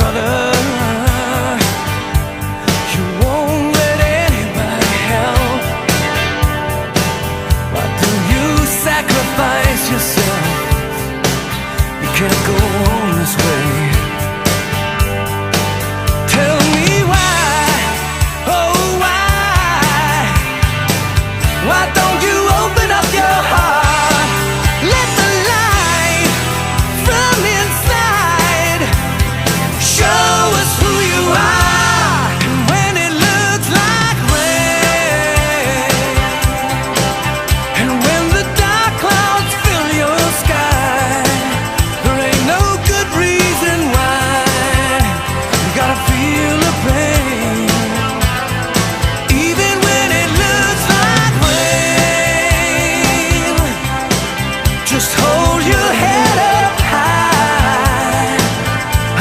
brother, you won't let anybody help. Why do you sacrifice yourself? You can't go on this way. Tell me why, oh why? Why don't you open up your heart? Let the light from inside show us who you are. And when it looks like rain, and when the dark clouds fill your sky, there ain't no good reason why you gotta feel the pain. Even when it looks like rain, just hold your head up high.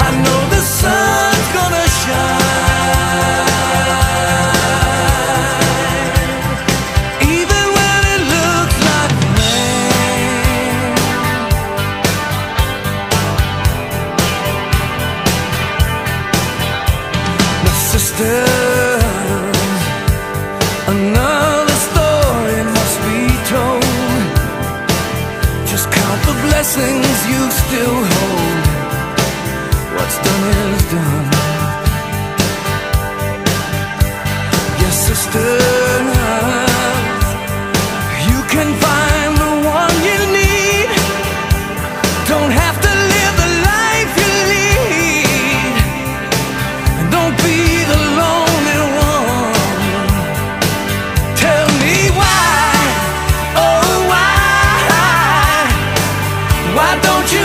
I know the sun's gonna shine. Even when it looks like rain. My sisters, another story must be told. Just count the blessings you still hold. What's done is done. Yes, sisters, you can find the one you need. Don't have to live the life you lead, and don't be the lonely one. Tell me why, oh why? Why don't you